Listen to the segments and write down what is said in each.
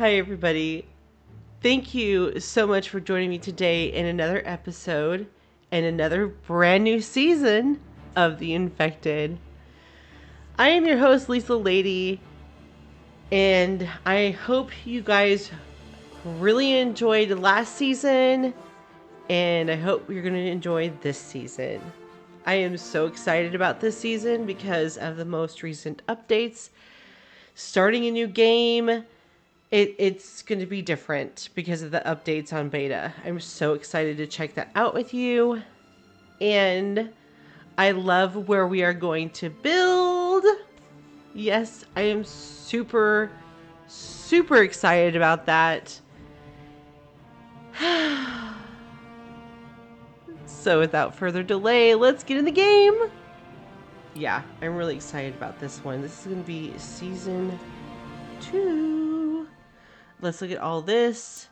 Hi, everybody. Thank you so much for joining me today in another episode and another brand new season of The Infected. I am your host, Lisa Lady, and I hope you guys really enjoyed last season, and I hope you're going to enjoy this season. I am so excited about this season because of the most recent updates. Starting a new game. It's going to be different because of the updates on beta. I'm so excited to check that out with you. And I love where we are going to build. Yes, I am super excited about that. So without further delay, let's get in the game. Yeah, I'm really excited about this one. This is going to be season 2. Let's look at all this.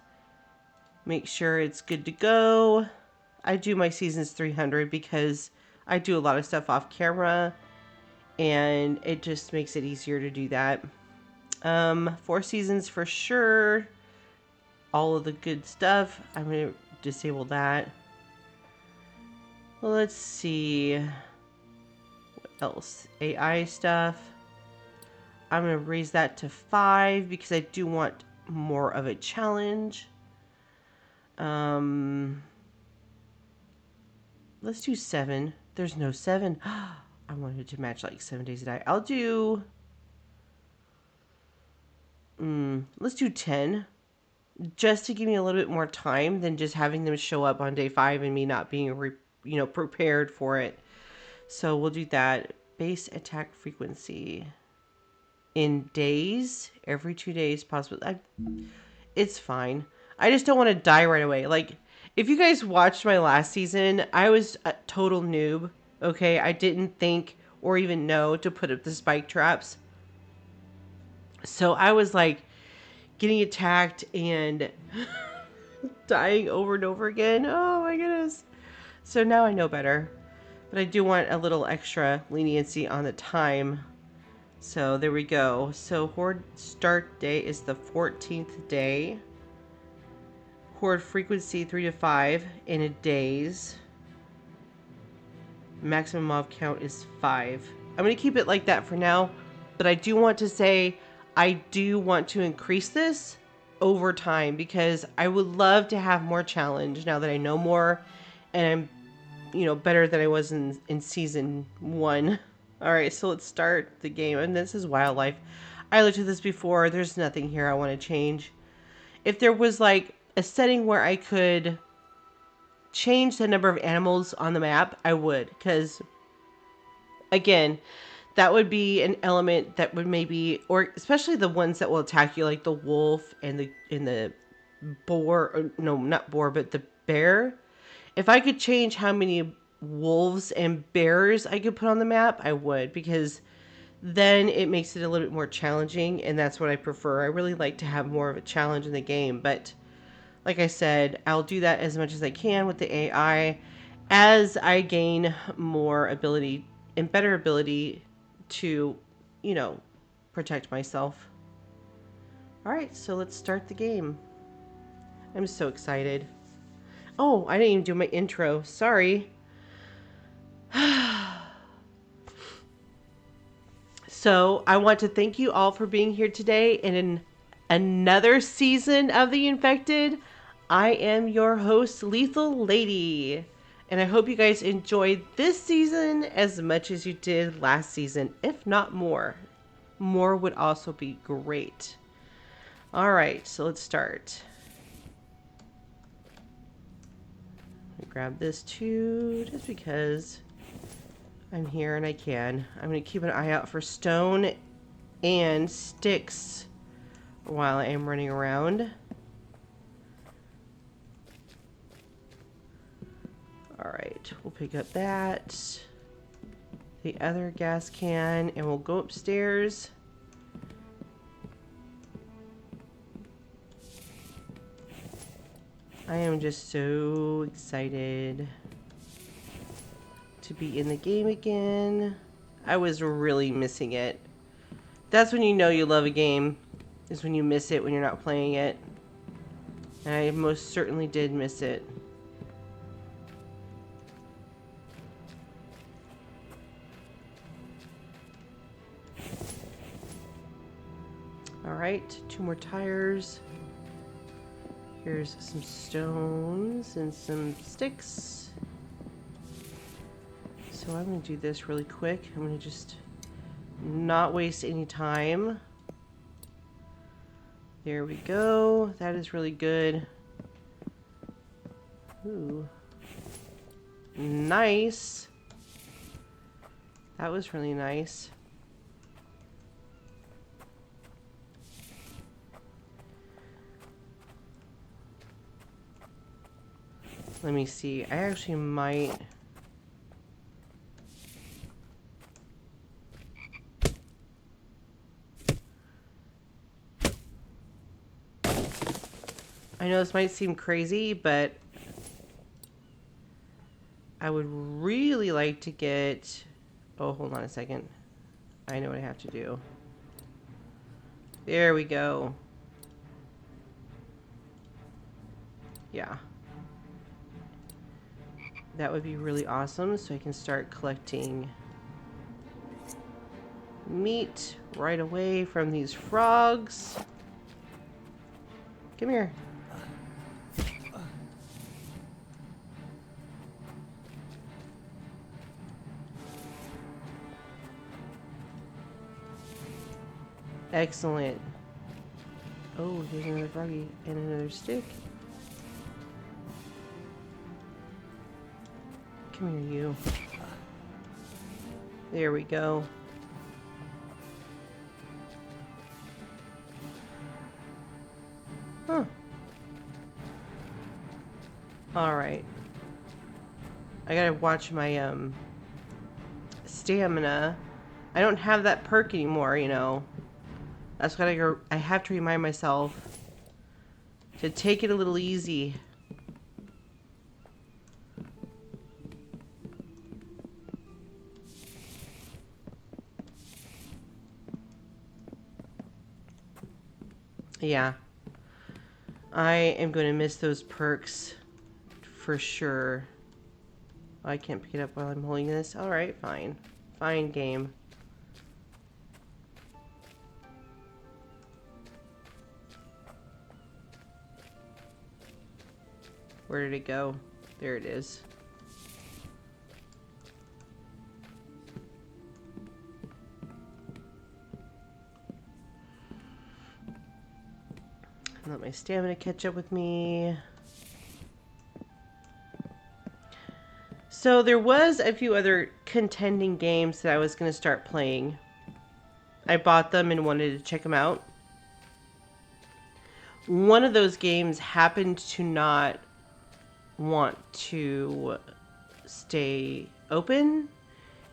Make sure it's good to go. I do my seasons 300 because I do a lot of stuff off camera and it just makes it easier to do that. 4 seasons for sure. All of the good stuff. I'm going to disable that. Well, let's see. What else? AI stuff. I'm going to raise that to 5 because I do want more of a challenge. Let's do 7. There's no 7. I wanted to match like 7 days a day. I'll do... let's do 10. Just to give me a little bit more time than just having them show up on day 5 and me not being, prepared for it. So we'll do that. Base attack frequency. In days. Every 2 days possibly. It's fine. I just don't want to die right away. Like, if you guys watched my last season, I was a total noob. Okay, I didn't think or even know to put up the spike traps. So I was like getting attacked and dying over and over again. Oh my goodness. So now I know better. But I do want a little extra leniency on the time. So there we go. So Horde start day is the 14th day. Horde frequency 3 to 5 in a days. Maximum mob count is 5. I'm going to keep it like that for now, but I do want to say I do want to increase this over time because I would love to have more challenge now that I know more and I'm, better than I was in season 1. All right, so let's start the game. And this is wildlife. I looked at this before. There's nothing here I want to change. If there was like a setting where I could change the number of animals on the map, I would, because again, that would be an element that would maybe, or especially the ones that will attack you, like the wolf and the boar, or, no, not boar, but the bear. If I could change how many wolves and bears I could put on the map, I would, because then it makes it a little bit more challenging, and that's what I prefer. I really like to have more of a challenge in the game, but like I said, I'll do that as much as I can with the AI as I gain more ability and better ability to, protect myself. All right, so let's start the game. I'm so excited. Oh, I didn't even do my intro. Sorry. So I want to thank you all for being here today in another season of The Infected. I am your host, Lethal Lady, and I hope you guys enjoyed this season as much as you did last season, if not more. More would also be great. All right, so let's start. Grab this too, just because I'm here and I can. I'm going to keep an eye out for stone and sticks while I am running around. Alright, we'll pick up that, the other gas can, and we'll go upstairs. I am just so excited to be in the game again. I was really missing it. That's when you know you love a game. is when you miss it when you're not playing it. And I most certainly did miss it. Alright, 2 more tires. Here's some stones and some sticks. So I'm going to do this really quick. I'm going to just not waste any time. There we go. That is really good. Ooh. Nice. That was really nice. Let me see. I actually might... I know this might seem crazy, but I would really like to get... Oh, hold on a second. I know what I have to do. There we go. Yeah. That would be really awesome, so I can start collecting meat right away from these frogs. Come here. Excellent. Oh, here's another froggy and another stick. Come here, you. There we go. Huh. Alright. I gotta watch my, stamina. I don't have that perk anymore, you know. That's what I have to remind myself to take it a little easy. Yeah. I am going to miss those perks for sure. I can't pick it up while I'm holding this. Alright, fine. Fine, game. Where did it go? There it is. Let my stamina catch up with me. So there was a few other contending games that I was going to start playing. I bought them and wanted to check them out. One of those games happened to not want to stay open.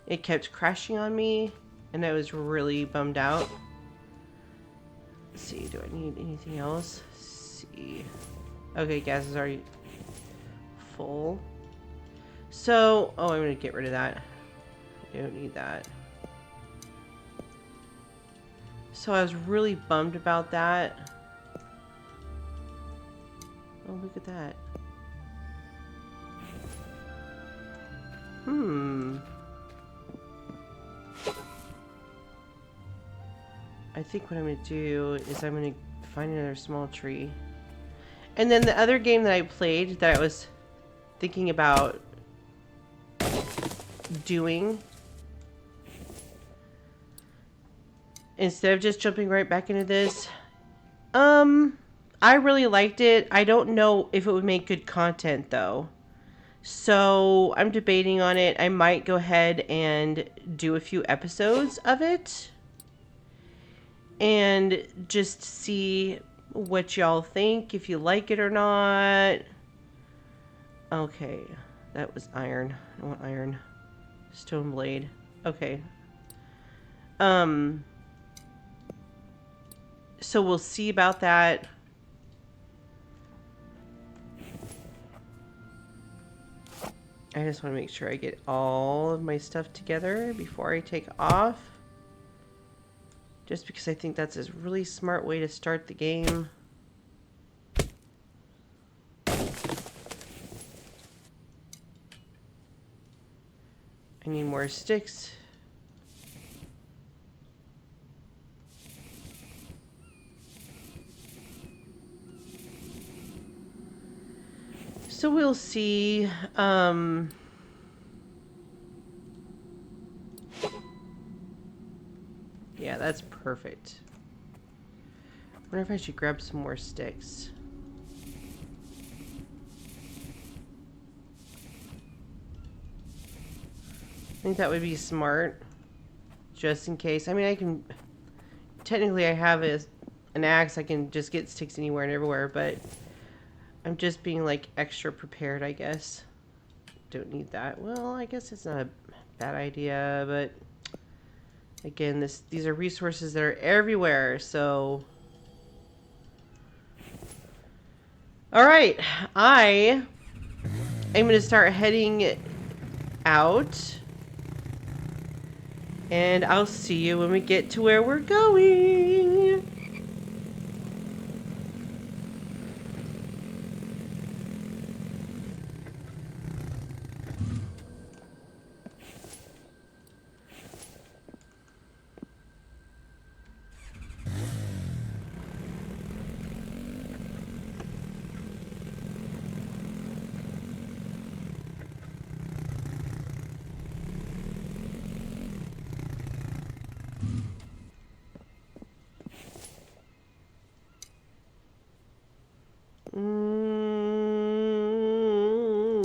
It kept crashing on me and I was really bummed out. Let's see, do I need anything else? Let's see. Okay, gas is already full. So, oh, I'm gonna get rid of that. I don't need that. So I was really bummed about that. Oh, look at that. I think what I'm going to do is I'm going to find another small tree. And then the other game that I played that I was thinking about doing, instead of just jumping right back into this, I really liked it. I don't know if it would make good content though. So I'm debating on it. I might go ahead and do a few episodes of it and just see what y'all think, if you like it or not. Okay, that was iron. I want iron. Stone blade. Okay. So we'll see about that. I just want to make sure I get all of my stuff together before I take off. Just because I think that's a really smart way to start the game. I need more sticks. So we'll see. Yeah, that's perfect. I wonder if I should grab some more sticks. I think that would be smart. Just in case. I mean, I can... Technically, I have an axe. I can just get sticks anywhere and everywhere, but... I'm just being, like, extra prepared, I guess. Don't need that. Well, I guess it's not a bad idea, but... Again, these are resources that are everywhere, so... Alright, I am going to start heading out. And I'll see you when we get to where we're going.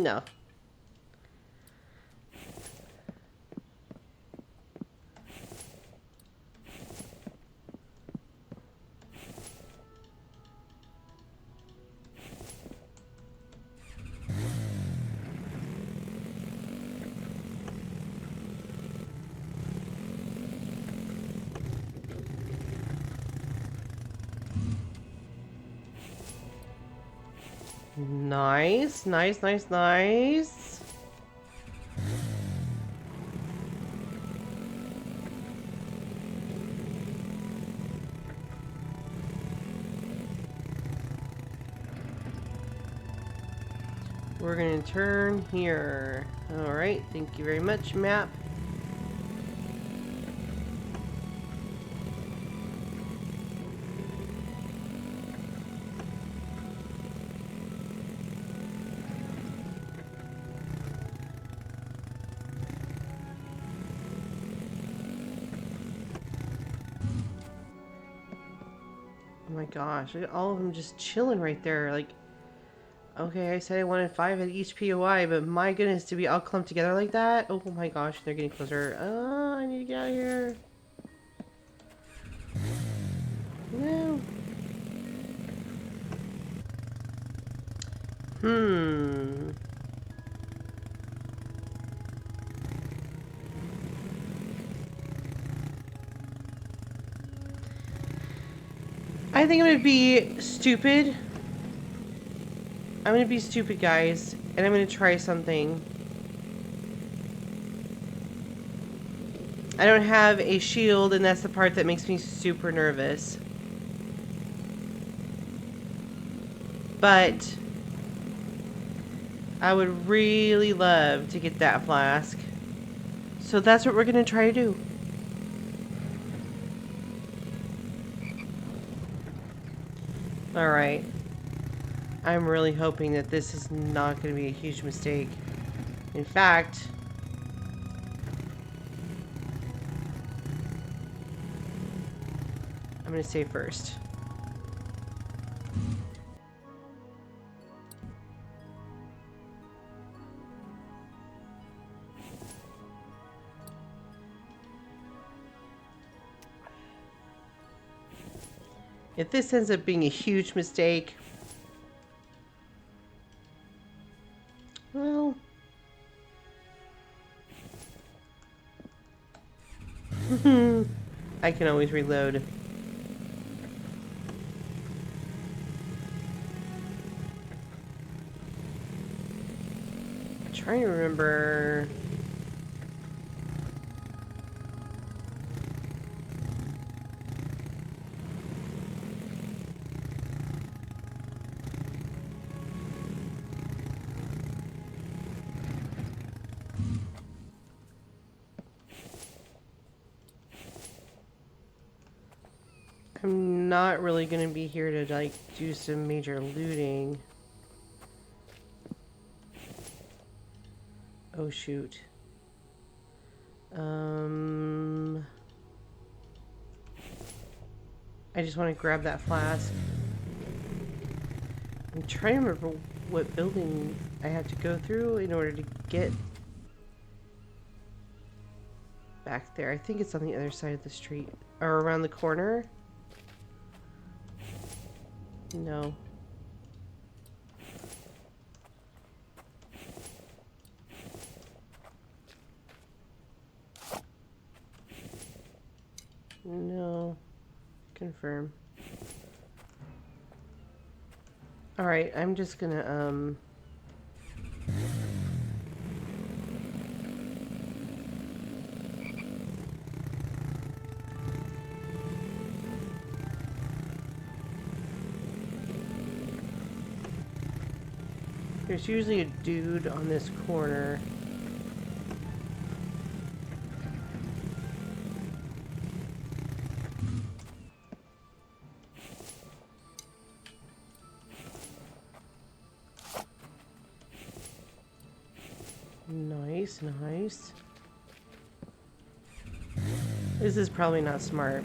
No. Nice, nice, nice, nice. We're gonna turn here. All right, thank you very much, map. Oh my gosh, look at all of them just chilling right there. Like, okay, I said I wanted 5 at each POI, but my goodness, to be all clumped together like that? Oh my gosh, they're getting closer. Oh, I need to get out of here. No. I think I'm gonna be stupid. I'm gonna be stupid, guys, and I'm gonna try something. I don't have a shield, and that's the part that makes me super nervous. But I would really love to get that flask. So that's what we're gonna try to do. Alright. I'm really hoping that this is not going to be a huge mistake. In fact, I'm going to save first. If this ends up being a huge mistake, well, I can always reload. I'm trying to remember. I'm not really going to be here to like do some major looting. Oh shoot. I just want to grab that flask. I'm trying to remember what building I had to go through in order to get back there. I think it's on the other side of the street. Or around the corner. No. No. Confirm. Alright, I'm just gonna, there's usually a dude on this corner. Nice, nice. This is probably not smart.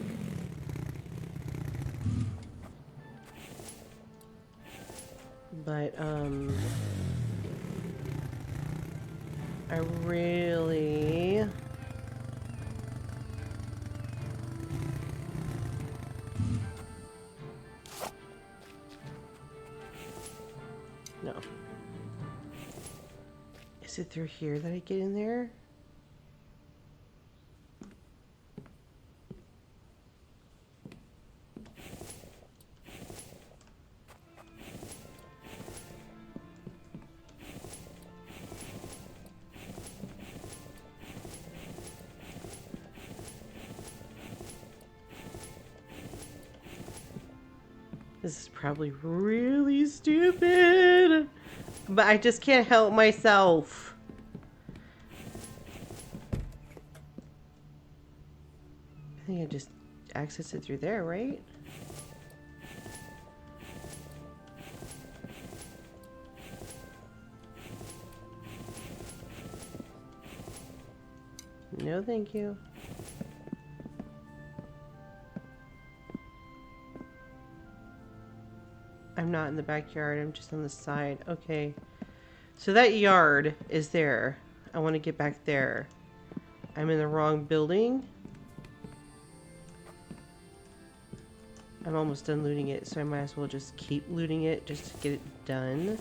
But, I really... No. Is it through here that I get in there? This is probably really stupid, but I just can't help myself. I think I just access it through there, right? No, thank you. I'm not in the backyard, I'm just on the side. Okay. So that yard is there. I want to get back there. I'm in the wrong building. I'm almost done looting it, so I might as well just keep looting it just to get it done.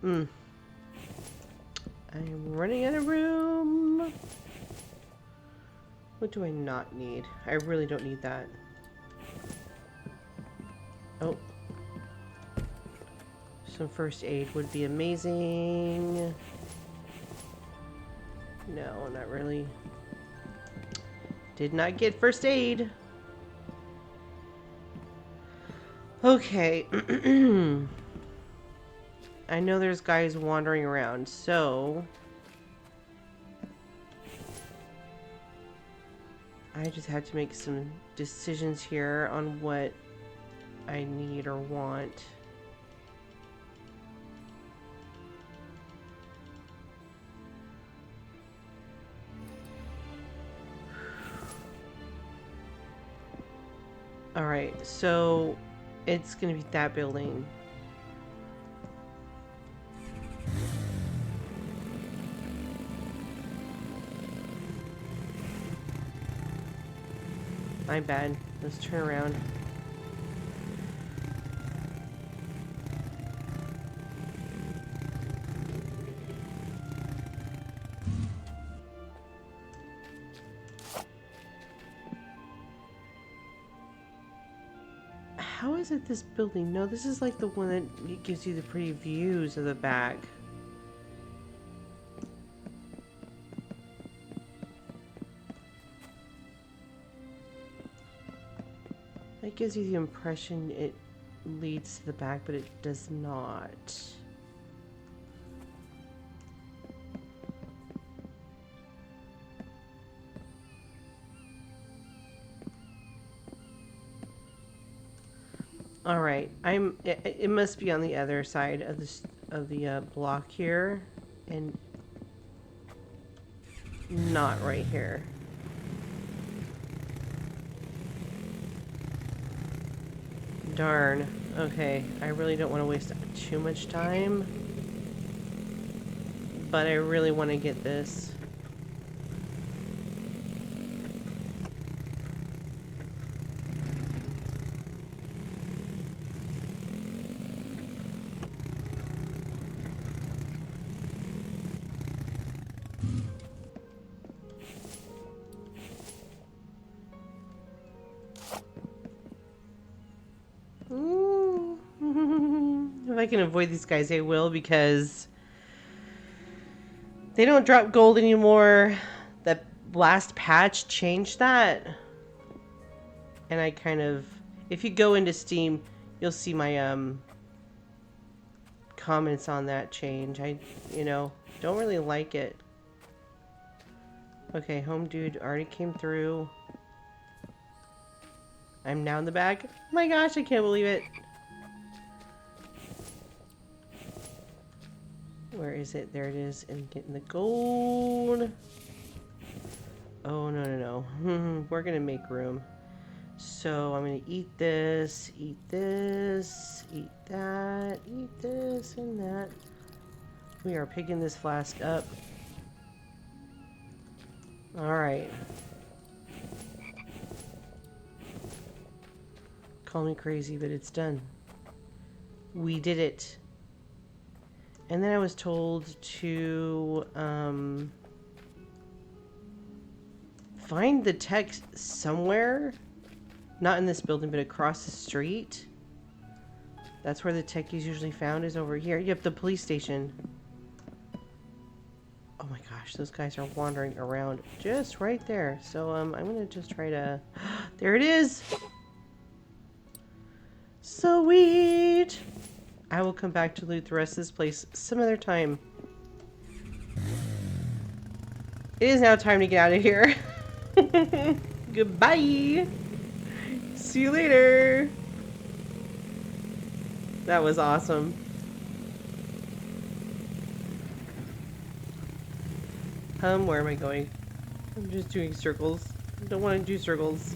I'm running out of room. What do I not need? I really don't need that. Oh. Some first aid would be amazing. No, not really. Did not get first aid. Okay. I know there's guys wandering around, so... I just had to make some decisions here on what I need or want. Alright, so it's gonna be that building. My bad. Let's turn around. How is it this building? No, this is like the one that gives you the pretty views of the back. It gives you the impression it leads to the back, but it does not. All right, it must be on the other side of the block here, and not right here. Darn. Okay, I really don't want to waste too much time, but I really want to get this. Ooh. If I can avoid these guys, I will, because they don't drop gold anymore. The last patch changed that. And I kind of... If you go into Steam, you'll see my comments on that change. I, you know, don't really like it. Okay, home dude already came through. I'm now in the back. Oh my gosh, I can't believe it. Where is it? There it is. And getting the gold. Oh, no, no, no. We're going to make room. So I'm going to eat this, eat this, eat that, eat this, and that. We are picking this flask up. Alright. Call me crazy, but it's done. We did it. And then I was told to find the text somewhere. Not in this building, but across the street. That's where the tech is usually found, is over here. Yep, the police station. Oh my gosh, those guys are wandering around just right there. So I'm gonna just try to... There it is! Sweet! I will come back to loot the rest of this place some other time. It is now time to get out of here. Goodbye! See you later! That was awesome. Where am I going? I'm just doing circles. I don't want to do circles.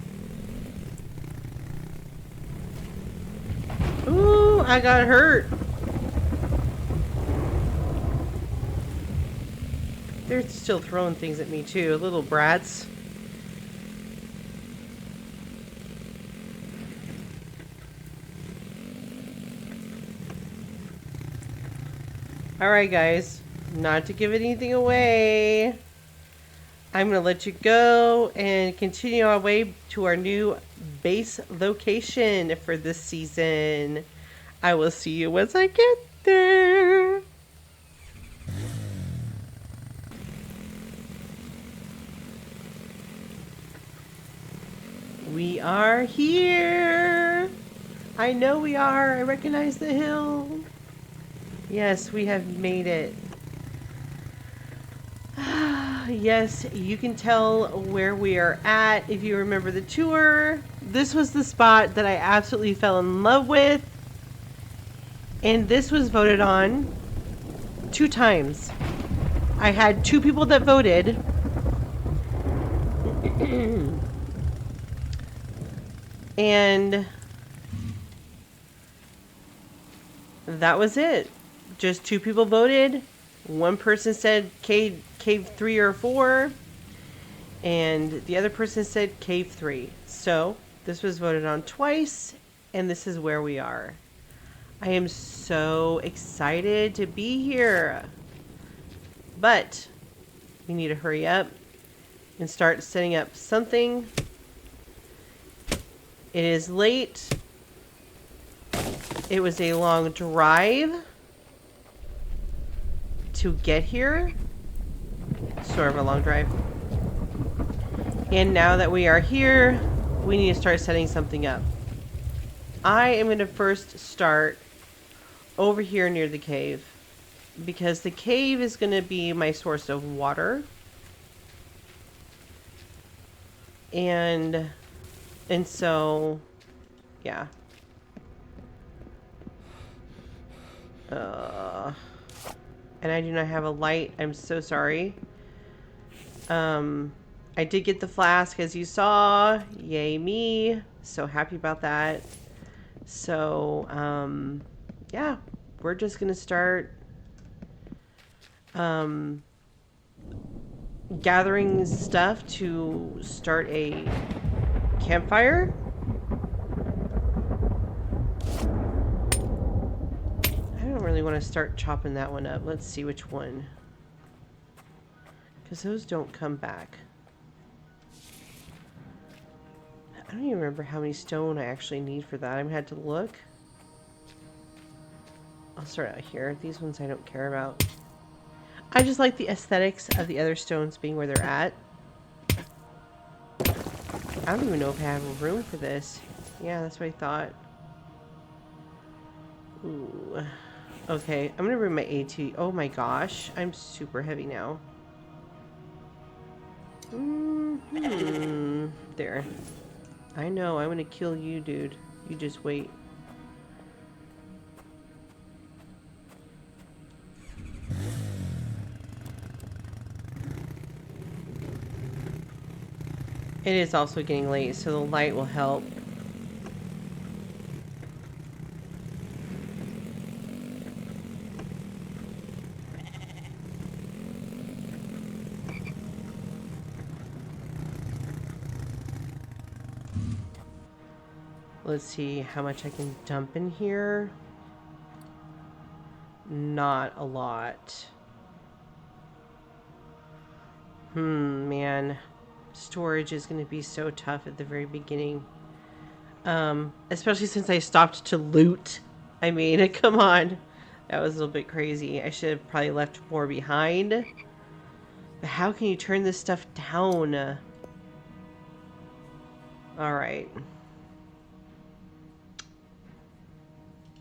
Ooh, I got hurt. They're still throwing things at me too, little brats. Alright guys, not to give anything away, I'm going to let you go and continue our way to our new base location for this season. I will see you once I get there. We are here. I know we are. I recognize the hill. Yes, we have made it. Yes, you can tell where we are at if you remember the tour. This was the spot that I absolutely fell in love with. And this was voted on 2 times. I had 2 people that voted. And that was it. Just 2 people voted. 1 person said cave 3 or 4, and the other person said cave 3. So this was voted on twice, and this is where we are. I am so excited to be here, but we need to hurry up and start setting up something. It is late. It was a long drive to get here. Sort of a long drive. And now that we are here, we need to start setting something up. I am going to first start over here near the cave, because the cave is going to be my source of water. And so, yeah. And I do not have a light. I'm so sorry. I did get the flask, as you saw. Yay me. So happy about that. So, yeah. We're just gonna start gathering stuff to start a campfire. I don't really want to start chopping that one up. Let's see which one. Because those don't come back. I don't even remember how many stone I actually need for that. I had to look. I'll start out here. These ones I don't care about. I just like the aesthetics of the other stones being where they're at. I don't even know if I have room for this. Yeah, that's what I thought. Ooh. Okay, I'm gonna bring my AT. Oh my gosh, I'm super heavy now. There. I know, I'm gonna kill you, dude. You just wait. It is also getting late, so the light will help. Let's see how much I can dump in here. Not a lot. Man. Storage is going to be so tough at the very beginning. Especially since I stopped to loot. I mean, come on. That was a little bit crazy. I should have probably left more behind. But how can you turn this stuff down? Alright.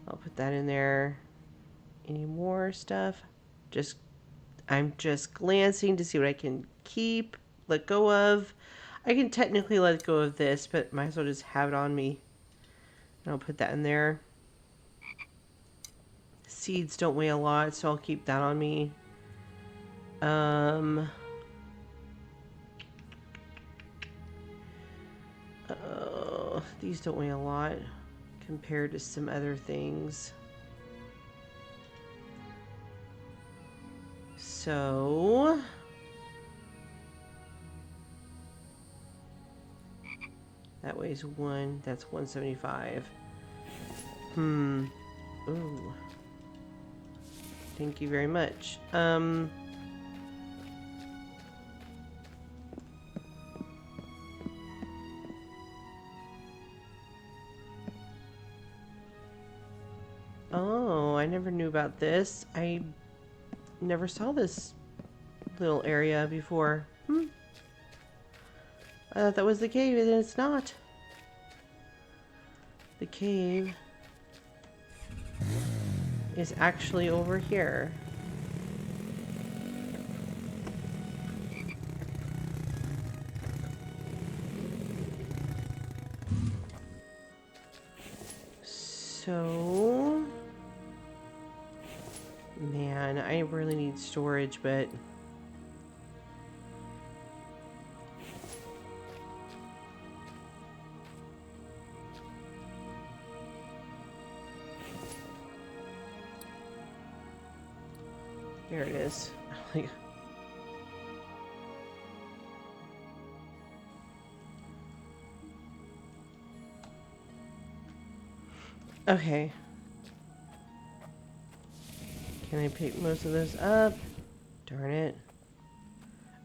I'll put that in there. Any more stuff? I'm just glancing to see what I can keep, let go of. I can technically let go of this, but might as well just have it on me. And I'll put that in there. Seeds don't weigh a lot, so I'll keep that on me. These don't weigh a lot compared to some other things. So that weighs 1. That's 175. Ooh. Thank you very much. Oh, I never knew about this. I never saw this little area before. I thought that was the cave, and it's not. The cave is actually over here. So, man, I really need storage, but there it is. Okay. Can I pick most of those up? Darn it.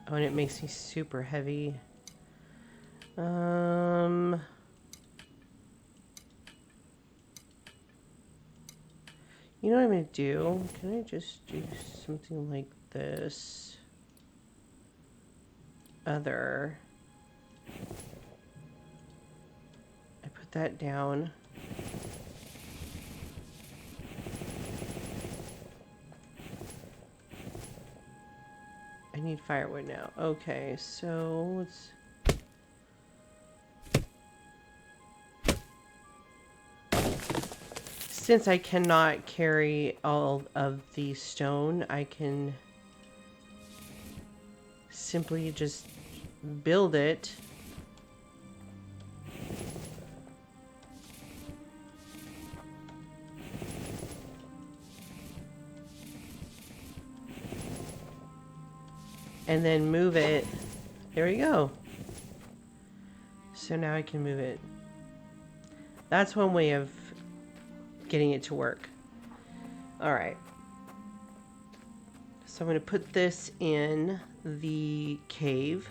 Oh, and it makes me super heavy. You know what I'm gonna do? Can I just do something like this? Other. I put that down. I need firewood now. Okay, so let's... Since I cannot carry all of the stone, I can simply just build it. And then move it. There we go. So now I can move it. That's one way of getting it to work. All right. So I'm going to put this in the cave.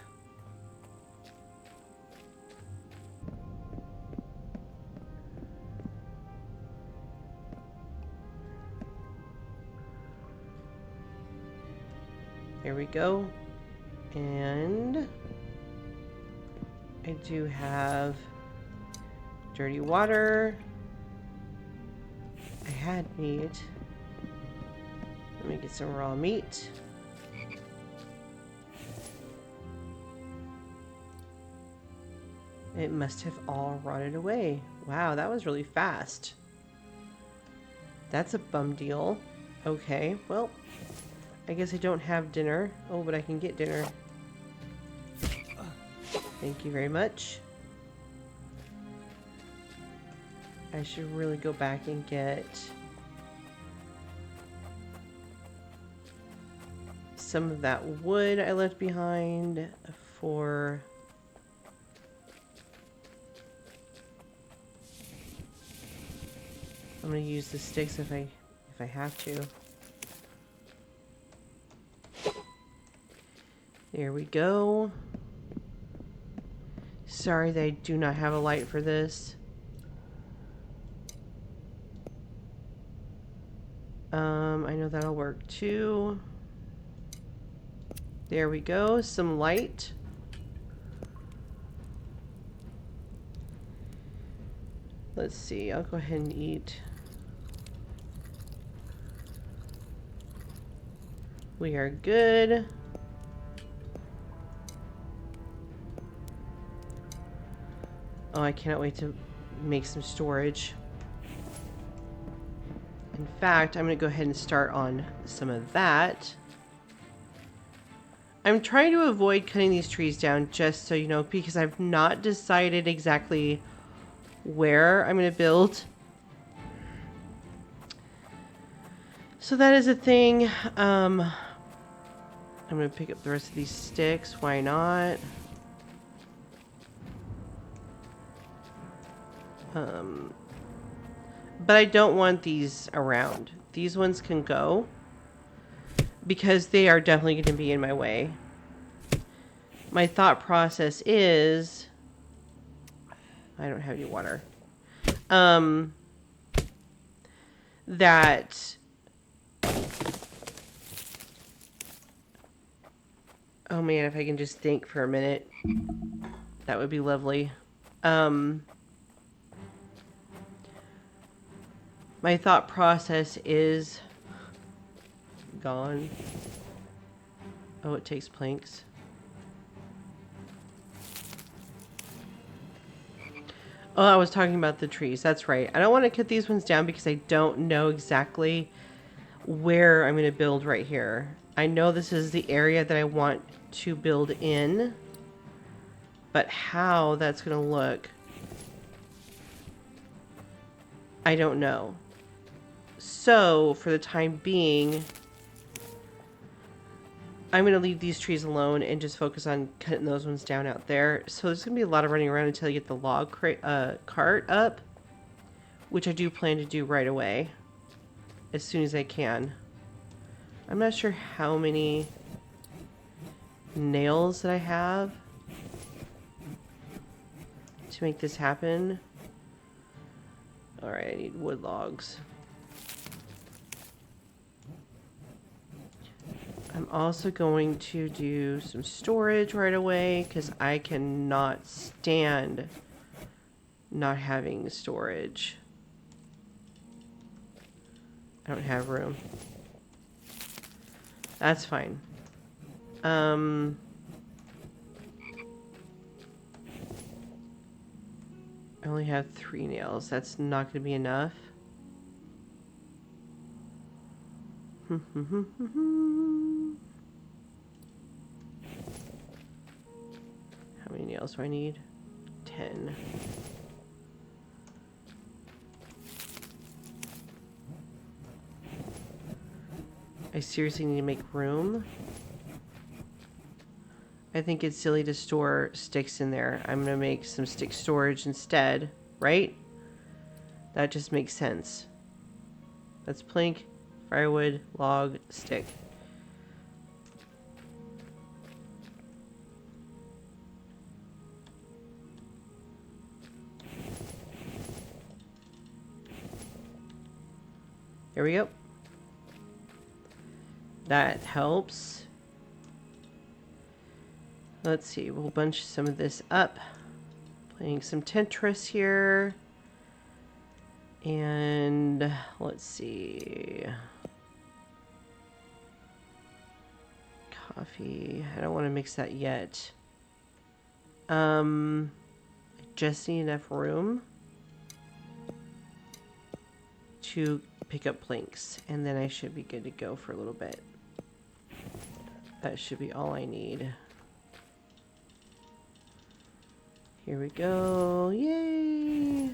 There we go. And I do have dirty water. I had meat. Let me get some raw meat. It must have all rotted away. Wow, that was really fast. That's a bum deal. Okay, well, I guess I don't have dinner. Oh, but I can get dinner. Thank you very much. I should really go back and get some of that wood I left behind for I'm going to use the sticks if I have to. There we go. Sorry that I do not have a light for this. I know that'll work too. There we go, some light. Let's see, I'll go ahead and eat. We are good. Oh, I cannot wait to make some storage. In fact, I'm going to go ahead and start on some of that. I'm trying to avoid cutting these trees down, just so you know, because I've not decided exactly where I'm going to build. So that is a thing. I'm going to pick up the rest of these sticks. Why not? But I don't want these around. These ones can go because they are definitely going to be in my way. My thought process is I don't have any water. That oh man, if I can just think for a minute, that would be lovely. My thought process is gone. Oh, it takes planks. Oh, I was talking about the trees. That's right. I don't want to cut these ones down because I don't know exactly where I'm going to build right here. I know this is the area that I want to build in, but how that's going to look, I don't know. So, for the time being, I'm going to leave these trees alone and just focus on cutting those ones down out there. So there's going to be a lot of running around until I get the log cart up, which I do plan to do right away, as soon as I can. I'm not sure how many nails that I have to make this happen. Alright, I need wood logs. I'm also going to do some storage right away because I cannot stand not having storage. I don't have room. That's fine. I only have 3 nails. That's not going to be enough. How many nails do I need? 10. I seriously need to make room. I think it's silly to store sticks in there. I'm gonna make some stick storage instead, right? That just makes sense. That's plank, firewood, log, stick. There we go. That helps. Let's see, we'll bunch some of this up. Playing some Tetris here. And let's see. Coffee. I don't want to mix that yet. I just need enough room to pick up planks, and then I should be good to go for a little bit. That should be all I need. Here we go. Yay!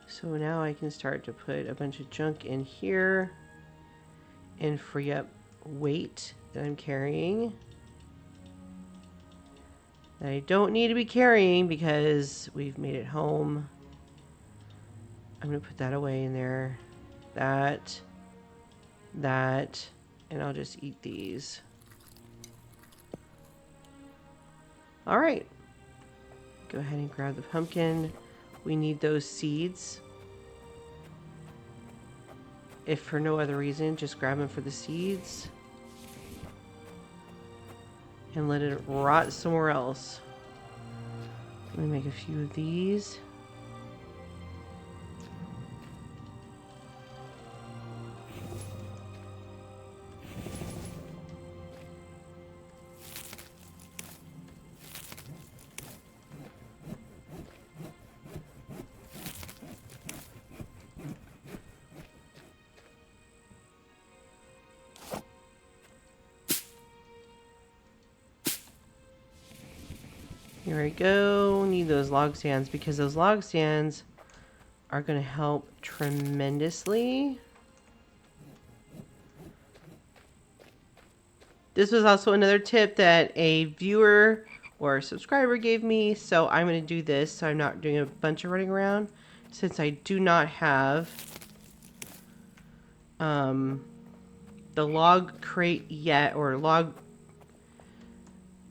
So now I can start to put a bunch of junk in here and free up weight that I'm carrying that I don't need to be carrying because we've made it home. I'm going to put that away in there. That, and I'll just eat these. All right. Go ahead and grab the pumpkin. We need those seeds. If for no other reason, just grab them for the seeds. And let it rot somewhere else. Let me make a few of these. Here we go. Need those log stands because those log stands are going to help tremendously. This was also another tip that a viewer or subscriber gave me, so I'm going to do this so I'm not doing a bunch of running around since I do not have the log crate yet or log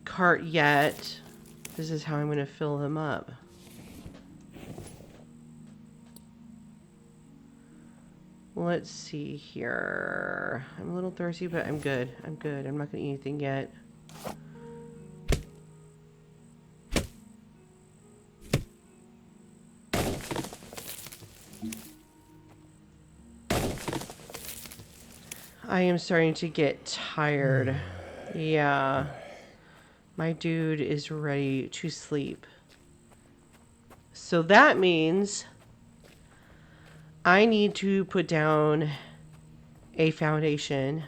cart yet. This is how I'm going to fill them up. Let's see here. I'm a little thirsty, but I'm good. I'm good. I'm not going to eat anything yet. I am starting to get tired. Yeah. My dude is ready to sleep. So that means I need to put down a foundation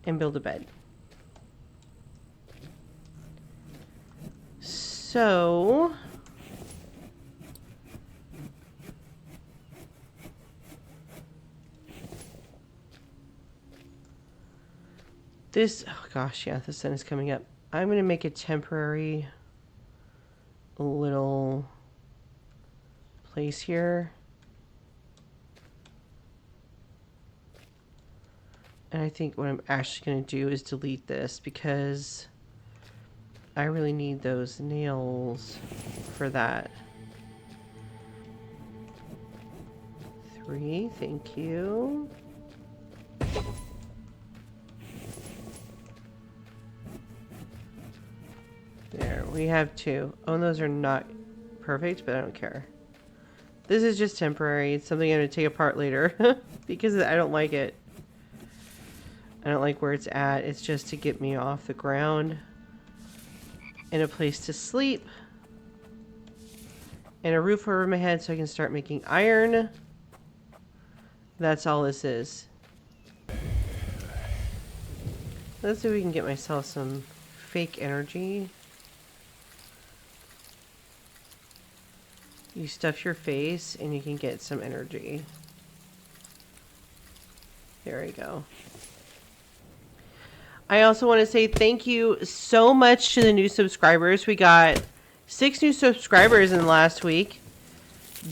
and build a bed. So this, oh gosh, yeah, the sun is coming up. I'm going to make a temporary little place here. And I think what I'm actually going to do is delete this because I really need those nails for that. 3, thank you. There, we have 2. Oh, and those are not perfect, but I don't care. This is just temporary. It's something I'm going to take apart later because I don't like it. I don't like where it's at. It's just to get me off the ground and a place to sleep And a roof over my head so I can start making iron. That's all this is. Let's see if we can get myself some fake energy. You stuff your face and you can get some energy. There we go. I also want to say thank you so much to the new subscribers. We got 6 new subscribers in the last week.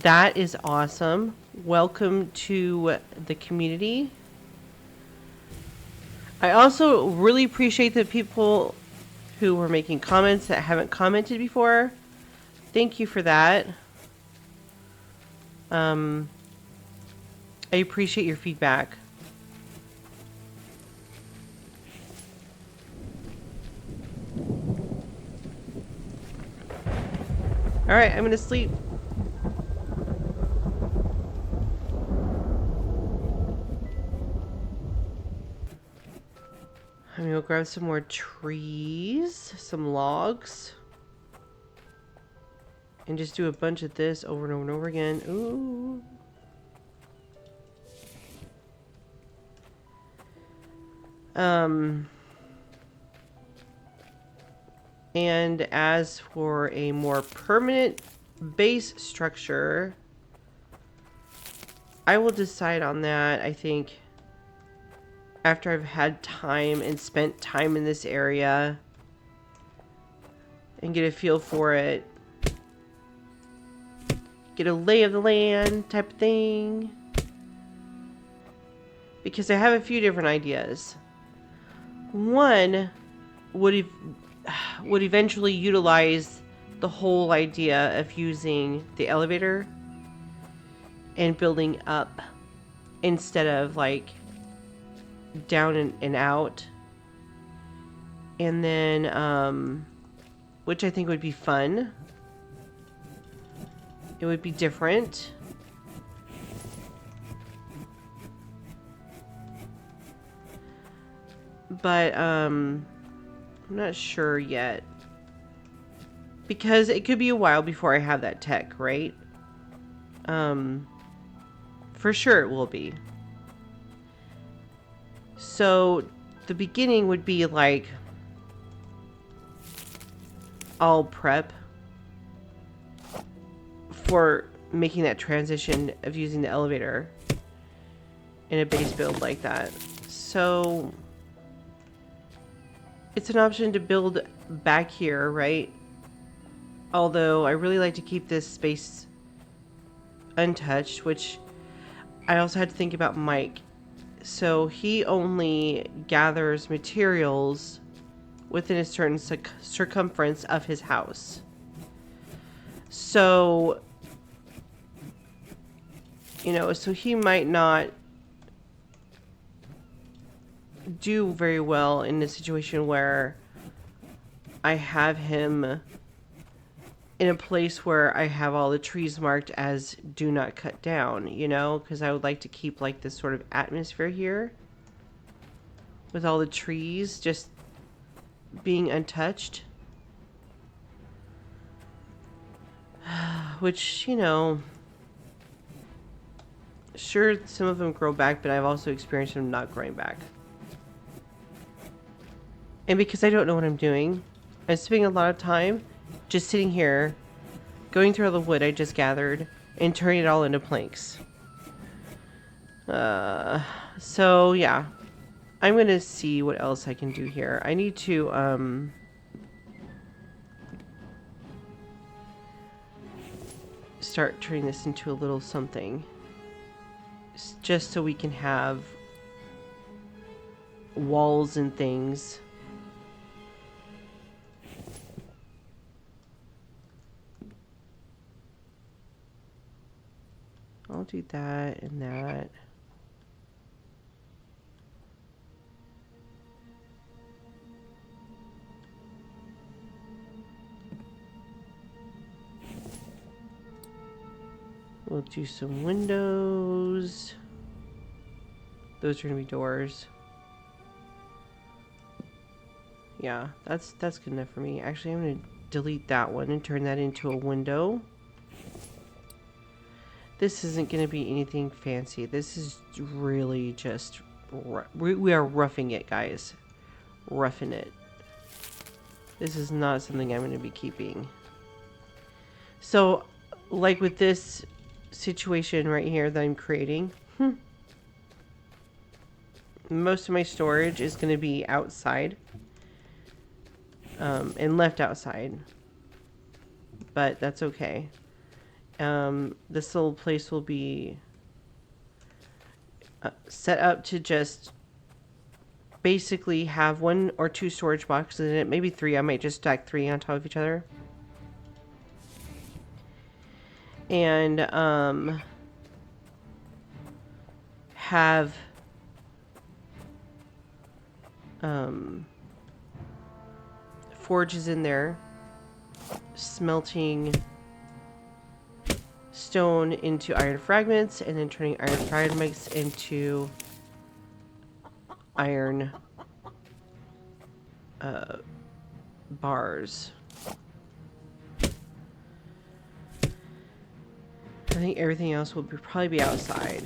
That is awesome. Welcome to the community. I also really appreciate the people who were making comments that haven't commented before. Thank you for that. I appreciate your feedback. Alright, I'm gonna sleep. I'm gonna grab some more trees, some logs, and just do a bunch of this over and over and over again. Ooh. And as for a more permanent base structure, I will decide on that, I think, after I've had time and spent time in this area and get a feel for it. Get a lay of the land type of thing. Because I have a few different ideas. One would eventually utilize the whole idea of using the elevator and building up instead of like down and out. And then which I think would be fun. It would be different. But I'm not sure yet. Because it could be a while before I have that tech, right? For sure it will be. So the beginning would be like I'll prep for making that transition of using the elevator in a base build like that. So it's an option to build back here, right? Although I really like to keep this space untouched, which I also had to think about Mike. So he only gathers materials within a certain circumference of his house. So, you know, so he might not do very well in a situation where I have him in a place where I have all the trees marked as do not cut down, you know, because I would like to keep like this sort of atmosphere here with all the trees just being untouched. Which, you know, sure, some of them grow back, but I've also experienced them not growing back. And because I don't know what I'm doing, I'm spending a lot of time just sitting here, going through all the wood I just gathered, and turning it all into planks. So, yeah. I'm gonna see what else I can do here. I need to, start turning this into a little something. Just so we can have walls and things. I'll do that and that. We'll do some windows. Those are gonna be doors. Yeah, that's good enough for me. Actually, I'm gonna delete that one and turn that into a window. This isn't going to be anything fancy. This is really just... We are roughing it, guys. Roughing it. This is not something I'm going to be keeping. So, like with this situation right here that I'm creating, most of my storage is going to be outside. And left outside. But that's okay. This little place will be set up to just basically have 1 or 2 storage boxes in it. Maybe 3. I might just stack 3 on top of each other. And have forges in there, smelting stone into iron fragments, and then turning iron fragments into iron bars. I think everything else will probably be outside.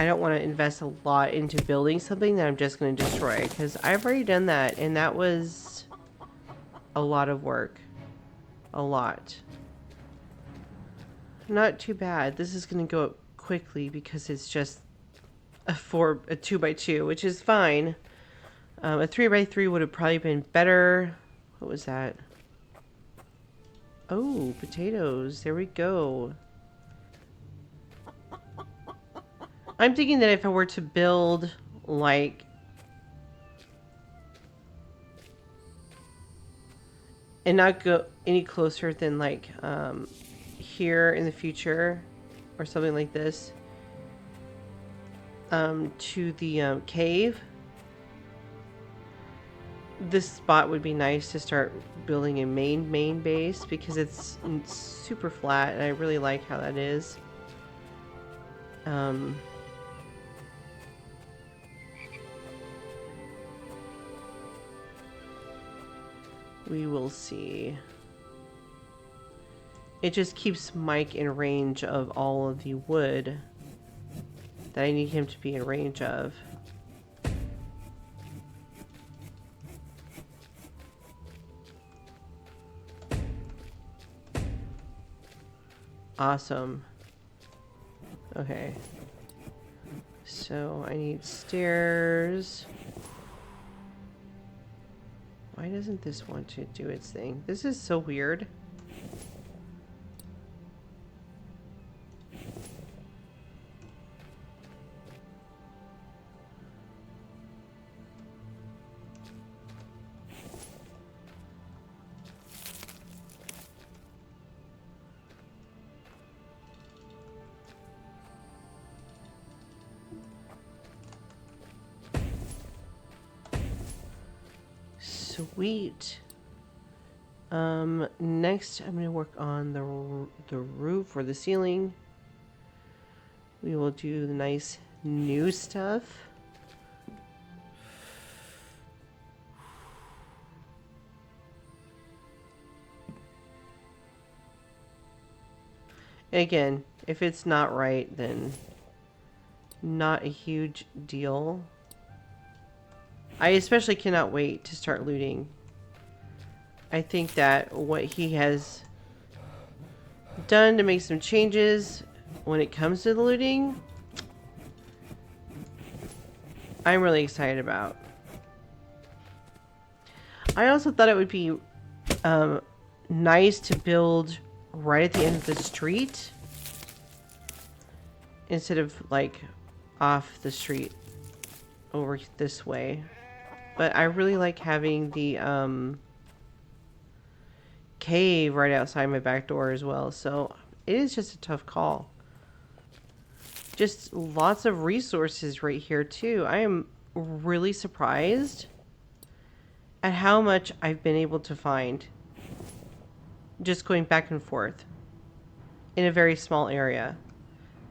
I don't want to invest a lot into building something that I'm just going to destroy, because I've already done that, and that was a lot of work. A lot. Not too bad. This is going to go up quickly because it's just a 2x2, which is fine. A 3x3 would have probably been better. What was that? Oh, potatoes. There we go. I'm thinking that if I were to build, like, and not go any closer than, like, here in the future, or something like this, to the cave, this spot would be nice to start building a main base, because it's super flat, and I really like how that is. We will see. It just keeps Mike in range of all of the wood that I need him to be in range of. Awesome. Okay. So I need stairs. Why doesn't this want to do its thing? This is so weird. Sweet. Next I'm going to work on the roof or the ceiling. We will do the nice new stuff. Again, if it's not right, then not a huge deal. I especially cannot wait to start looting. I think that what he has done to make some changes when it comes to the looting, I'm really excited about. I also thought it would be nice to build right at the end of the street instead of like off the street over this way. But I really like having the cave right outside my back door as well. So it is just a tough call. Just lots of resources right here too. I am really surprised at how much I've been able to find just going back and forth in a very small area.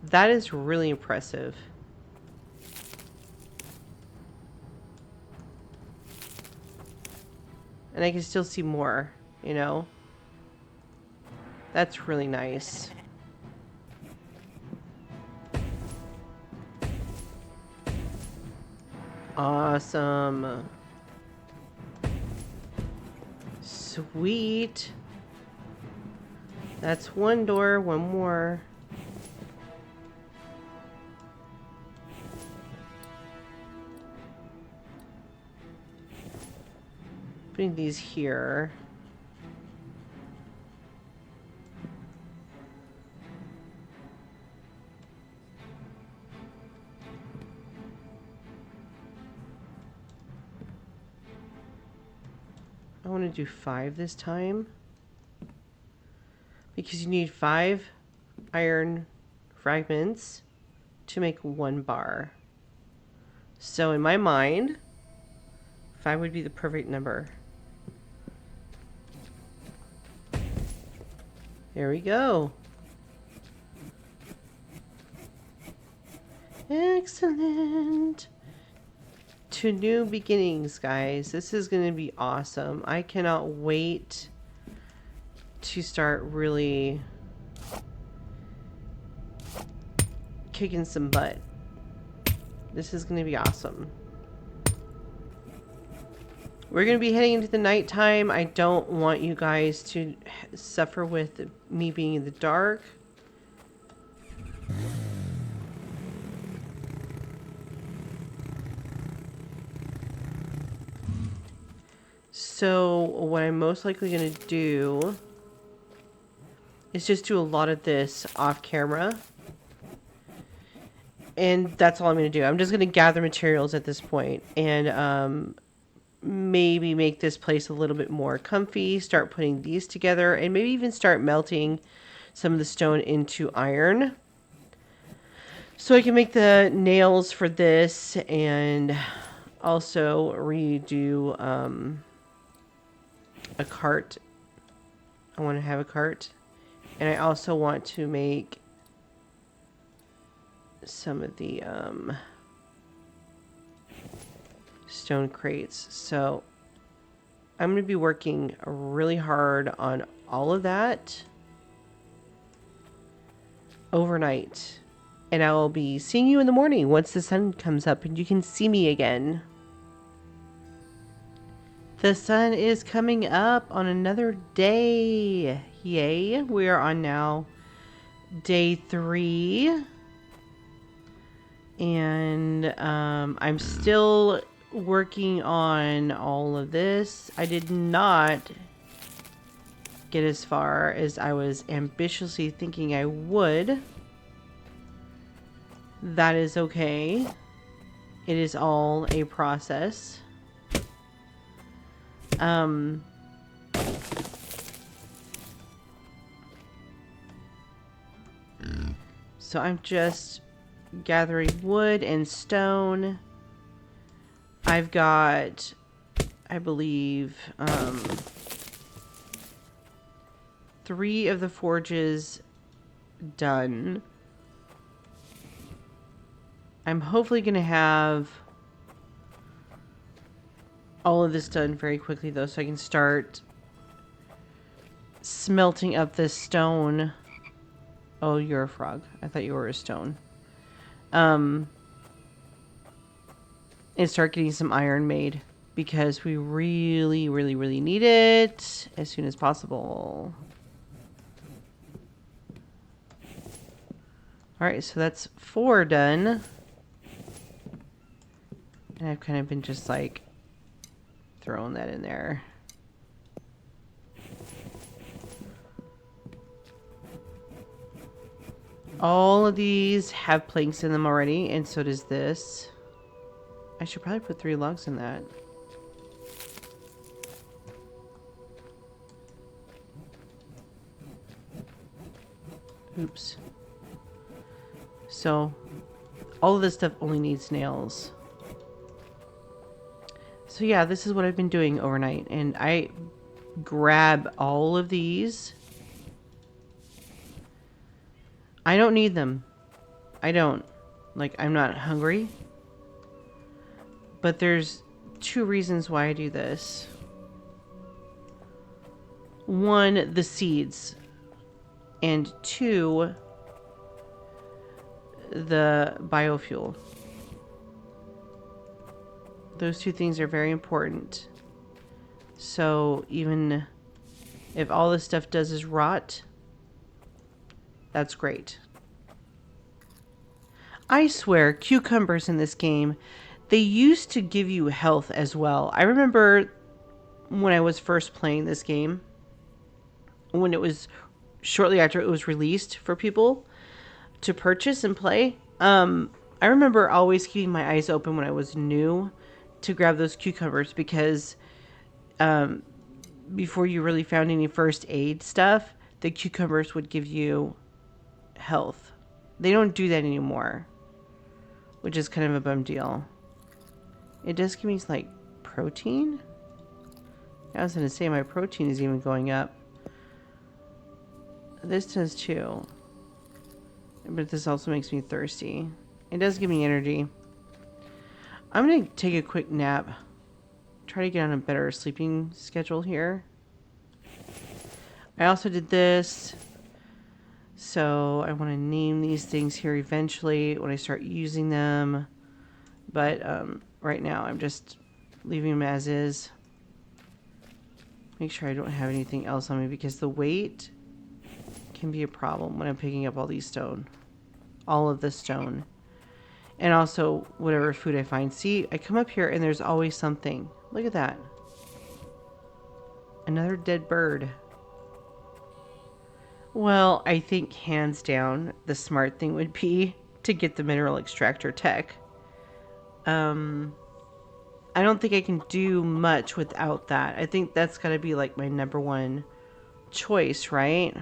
That is really impressive. And I can still see more, you know? That's really nice. Awesome. Sweet. That's one door, one more. Putting these here. I want to do 5 this time. Because you need 5 iron fragments to make 1 bar. So in my mind, 5 would be the perfect number. There we go. Excellent. To new beginnings, guys. This is going to be awesome. I cannot wait to start really kicking some butt. This is going to be awesome. We're going to be heading into the nighttime. I don't want you guys to suffer with me being in the dark. So what I'm most likely going to do is just do a lot of this off camera. And that's all I'm going to do. I'm just going to gather materials at this point and maybe make this place a little bit more comfy, start putting these together, and maybe even start melting some of the stone into iron. So I can make the nails for this and also redo a cart. I want to have a cart. And I also want to make some of the stone crates. So I'm going to be working really hard on all of that overnight. And I will be seeing you in the morning once the sun comes up and you can see me again. The sun is coming up on another day. Yay. We are on now day 3. And I'm still working on all of this. I did not get as far as I was ambitiously thinking I would. That is okay. It is all a process. So I'm just gathering wood and stone. I've got, I believe, 3 of the forges done. I'm hopefully going to have all of this done very quickly, though, so I can start smelting up this stone. Oh, you're a frog. I thought you were a stone. And start getting some iron made, because we really, really, really need it as soon as possible. Alright, so that's 4 done. And I've kind of been just like throwing that in there. All of these have planks in them already, and so does this. I should probably put 3 logs in that. Oops. So, all of this stuff only needs nails. So yeah, this is what I've been doing overnight, and I grab all of these. I don't need them. I don't. Like, I'm not hungry. But there's 2 reasons why I do this. one, the seeds, and two, the biofuel. Those two things are very important. So even if all this stuff does is rot, that's great. I swear, cucumbers in this game, they used to give you health as well. I remember when I was first playing this game, when it was shortly after it was released for people to purchase and play. I remember always keeping my eyes open when I was new to grab those cucumbers because before you really found any first aid stuff, the cucumbers would give you health. They don't do that anymore, which is kind of a bum deal. It does give me like protein. I was going to say my protein is even going up. This does too. But this also makes me thirsty. It does give me energy. I'm going to take a quick nap. Try to get on a better sleeping schedule here. I also did this. So I want to name these things here eventually when I start using them. But right now I'm just leaving them as is. Make sure I don't have anything else on me because the weight can be a problem when I'm picking up all these stone. All of the stone. And also whatever food I find. See, I come up here and there's always something. Look at that. Another dead bird. Well, I think hands down the smart thing would be to get the mineral extractor tech. I don't think I can do much without that. I think that's got to be like my number one choice, right?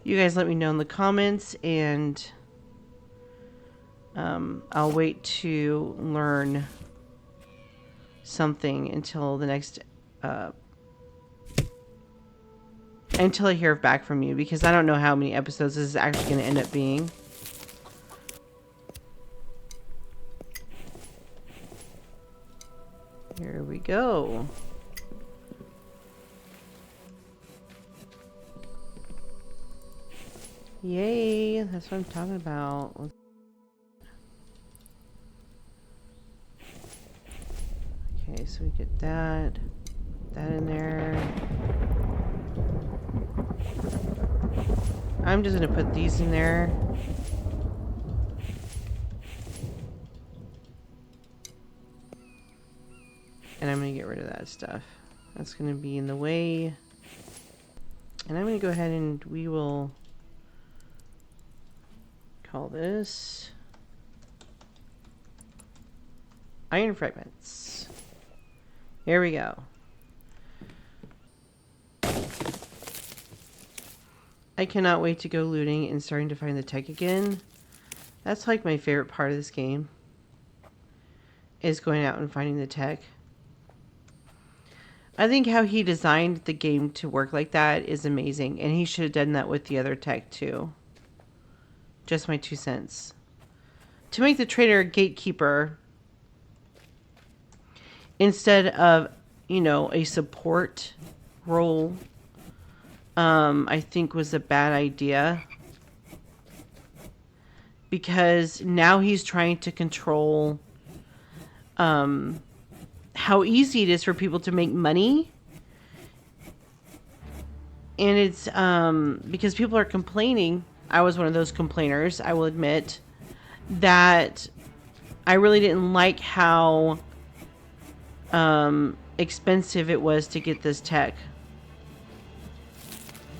You guys let me know in the comments, and I'll wait to learn something until the next until I hear back from you, because I don't know how many episodes this is actually going to end up being. Here we go. Yay, that's what I'm talking about. Okay, so we get that in there. I'm just gonna put these in there. And I'm gonna get rid of that stuff. That's gonna be in the way. And I'm gonna go ahead and we will call this iron fragments. Here we go. I cannot wait to go looting and starting to find the tech again. That's like my favorite part of this game, is going out and finding the tech. I think how he designed the game to work like that is amazing, and he should have done that with the other tech too. Just my 2 cents. To make the trader a gatekeeper instead of, you know, a support role, I think was a bad idea. Because now he's trying to control how easy it is for people to make money. And it's because people are complaining. I was one of those complainers, I will admit, that I really didn't like how expensive it was to get this tech.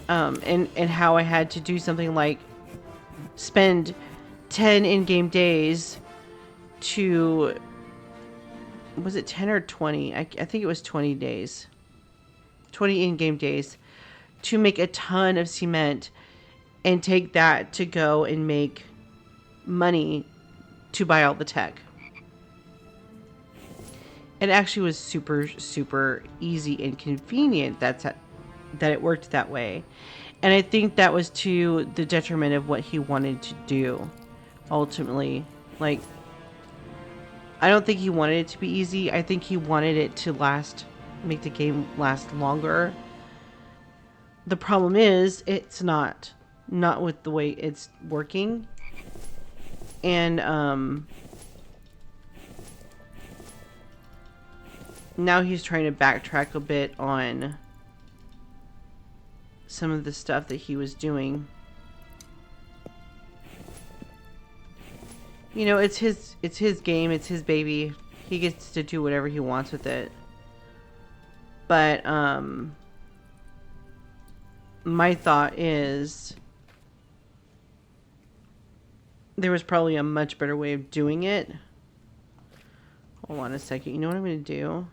And how I had to do something like spend 10 in-game days to, was it 10 or 20? I think it was 20 days. 20 in-game days to make a ton of cement and take that to go and make money to buy all the tech. It actually was super, super easy and convenient that it worked that way. And I think that was to the detriment of what he wanted to do ultimately. Like, I don't think he wanted it to be easy. I think he wanted it to last, make the game last longer. The problem is it's not with the way it's working. And now he's trying to backtrack a bit on some of the stuff that he was doing. You know, it's his game, it's his baby. He gets to do whatever he wants with it. But my thought is there was probably a much better way of doing it. Hold on a second. You know what I'm going to do?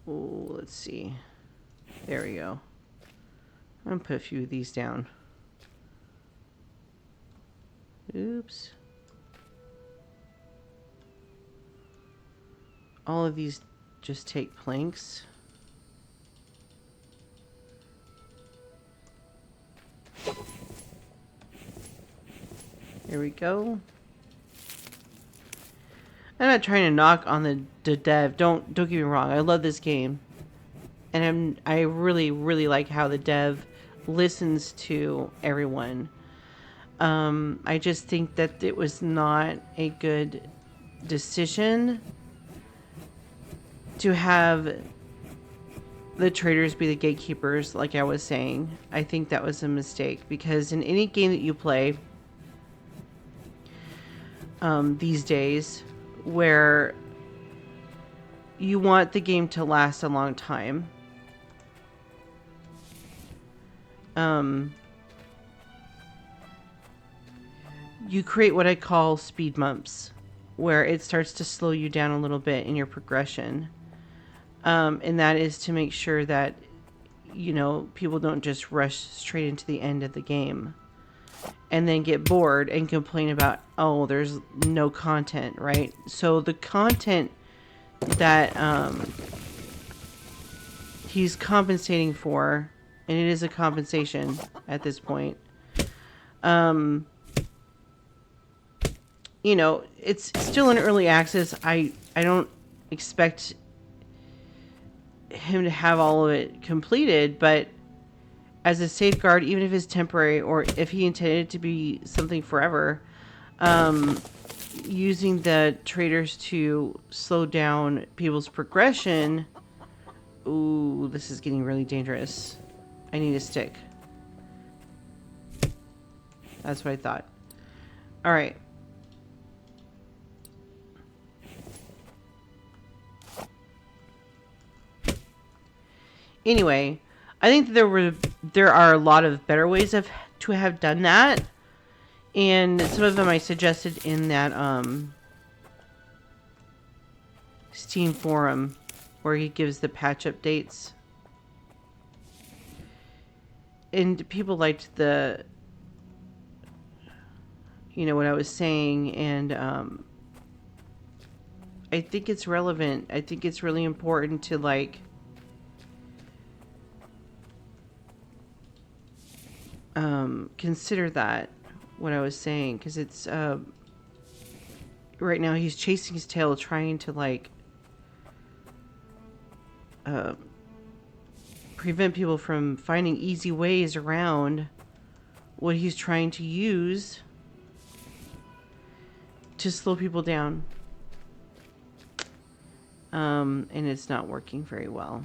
Oh, let's see. There we go. I'm going to put a few of these down. Oops. All of these just take planks. Here we go. I'm not trying to knock on the dev. Don't get me wrong. I love this game, and I really like how the dev listens to everyone. I just think that it was not a good decision to have the traders be the gatekeepers, like I was saying. I think that was a mistake, because in any game that you play these days, where you want the game to last a long time, you create what I call speed bumps, where it starts to slow you down a little bit in your progression. And that is to make sure that, you know, people don't just rush straight into the end of the game and then get bored and complain about, oh, there's no content, right? So the content that he's compensating for, and it is a compensation at this point, you know, it's still in early access. I don't expect him to have all of it completed, but as a safeguard, even if it's temporary or if he intended it to be something forever, using the traders to slow down people's progression. Ooh, this is getting really dangerous. I need a stick. That's what I thought. All right. Anyway, I think there are a lot of better ways to have done that, and some of them I suggested in that Steam forum where he gives the patch updates, and people liked the, you know, what I was saying, and I think it's relevant. I think it's really important to like consider that, what I was saying, because it's right now he's chasing his tail, trying to like prevent people from finding easy ways around what he's trying to use to slow people down, and it's not working very well.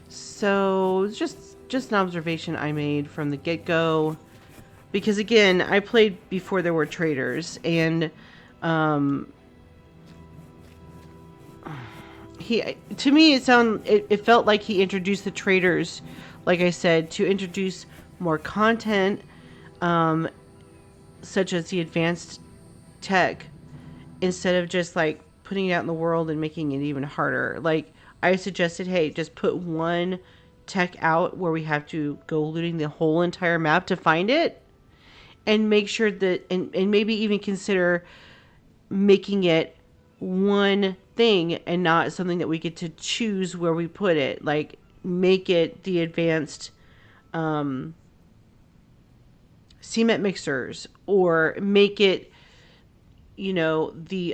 So just an observation I made from the get-go, because again, I played before there were traders, and to me it felt like he introduced the traders, like I said, to introduce more content, such as the advanced tech, instead of just like putting it out in the world and making it even harder. Like I suggested, hey, just put one tech out where we have to go looting the whole entire map to find it, and make sure that, and maybe even consider making it one thing and not something that we get to choose where we put it. Like make it the advanced cement mixers, or make it, you know, the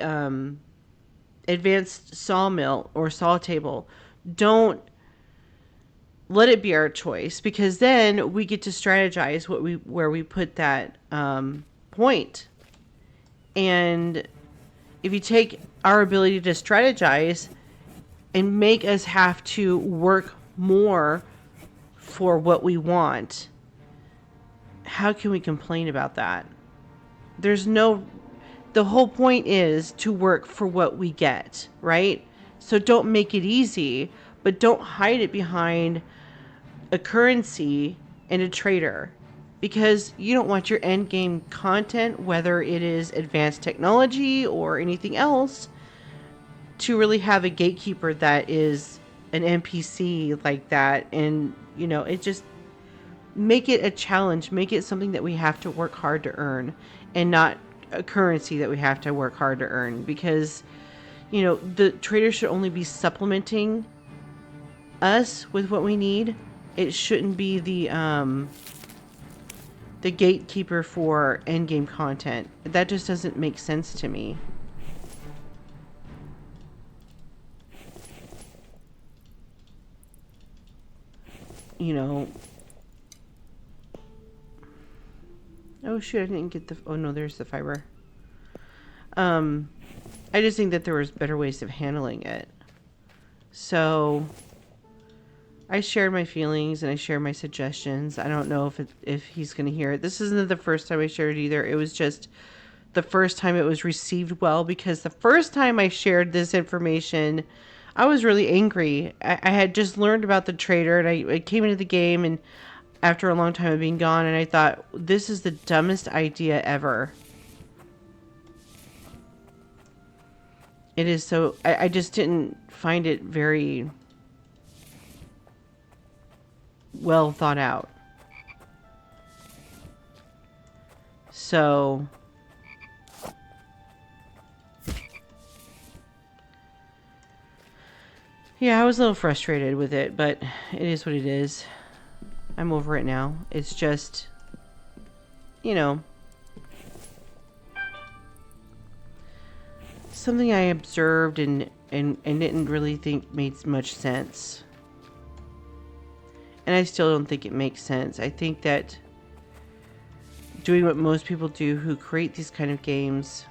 advanced sawmill or saw table. Don't let it be our choice, because then we get to strategize where we put that point. And if you take our ability to strategize and make us have to work more for what we want, how can we complain about that? The whole point is to work for what we get, right? So don't make it easy, but don't hide it behind a currency and a trader, because you don't want your end game content, whether it is advanced technology or anything else, to really have a gatekeeper that is an NPC like that. And it just make it a challenge, make it something that we have to work hard to earn, and not a currency that we have to work hard to earn, because the trader should only be supplementing us with what we need. It shouldn't be the gatekeeper for endgame content. That just doesn't make sense to me. Oh shoot, I didn't get the... Oh no, there's the fiber. I just think that there was better ways of handling it. So I shared my feelings and I shared my suggestions. I don't know if he's going to hear it. This isn't the first time I shared it either. It was just the first time it was received well, because the first time I shared this information, I was really angry. I had just learned about the trader, and I came into the game, and after a long time of being gone, and I thought, this is the dumbest idea ever. It is so... I just didn't find it very well thought out. So yeah, I was a little frustrated with it, but it is what it is. I'm over it now. It's just, something I observed and didn't really think made much sense. And I still don't think it makes sense. I think that doing what most people do who create these kind of games,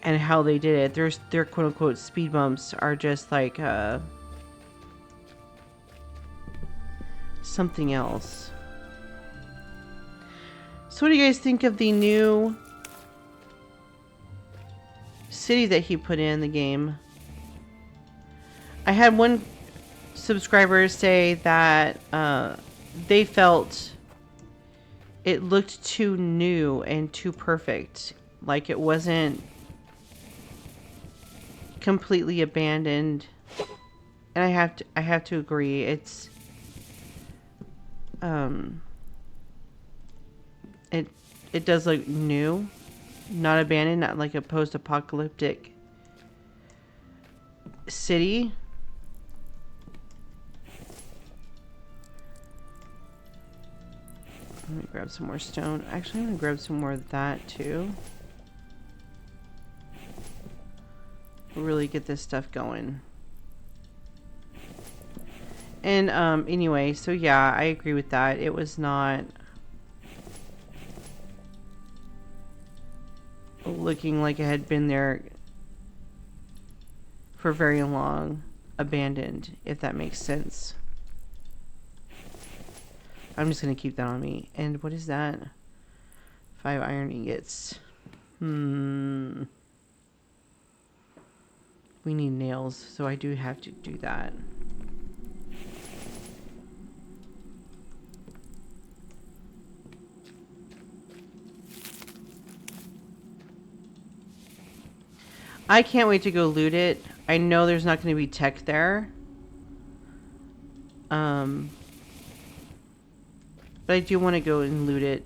and how they did it, their quote-unquote speed bumps are just like something else. So what do you guys think of the new city that he put in the game? I had one subscriber say that they felt it looked too new and too perfect, like it wasn't completely abandoned. And I have to agree. It's it does look new, not abandoned, not like a post-apocalyptic city. Let me grab some more stone. Actually, I'm gonna grab some more of that too. Really get this stuff going. And anyway, so yeah, I agree with that. It was not looking like it had been there for very long, abandoned, if that makes sense. I'm just gonna keep that on me. And what is that? 5 iron ingots. We need nails, so I do have to do that. I can't wait to go loot it. I know there's not going to be tech there. But I do want to go and loot it.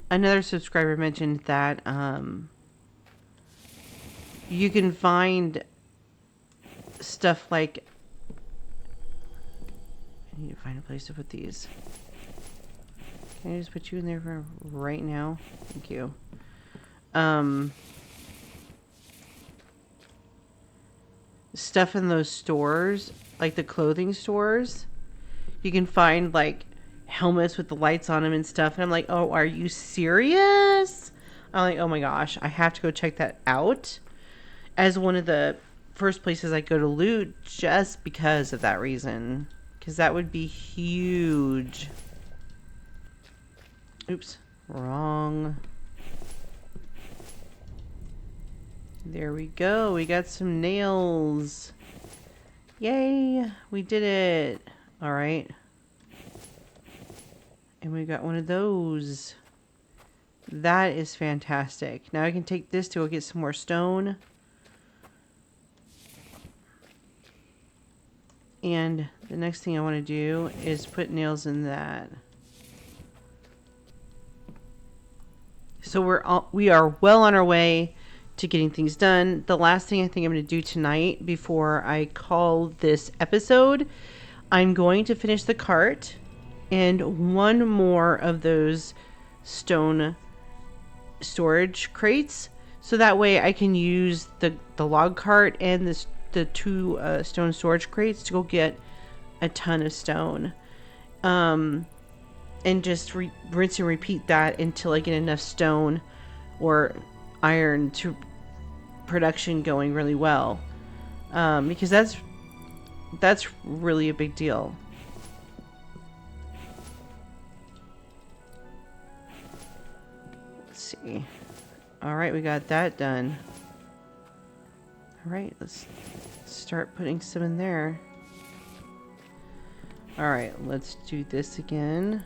Another subscriber mentioned that you can find stuff like... I need to find a place to put these. Can I just put you in there for right now? Thank you. Stuff in those stores, like the clothing stores, you can find like helmets with the lights on them and stuff. And I'm like, oh, are you serious? I'm like, oh my gosh, I have to go check that out as one of the first places I go to loot, just because of that reason. Because that would be huge. Oops, wrong. There we go. We got some nails. Yay, we did it. All right. And we got one of those. That is fantastic. Now I can take this to go get some more stone. And the next thing I want to do is put nails in that. So we are well on our way to getting things done. The last thing I think I'm going to do tonight before I call this episode, I'm going to finish the cart and one more of those stone storage crates. So that way I can use the log cart and the two stone storage crates to go get a ton of stone. And just rinse and repeat that until I get enough stone or iron to production going really well. Because that's really a big deal. Let's see. All right, we got that done. All right, let's start putting some in there. All right, let's do this again.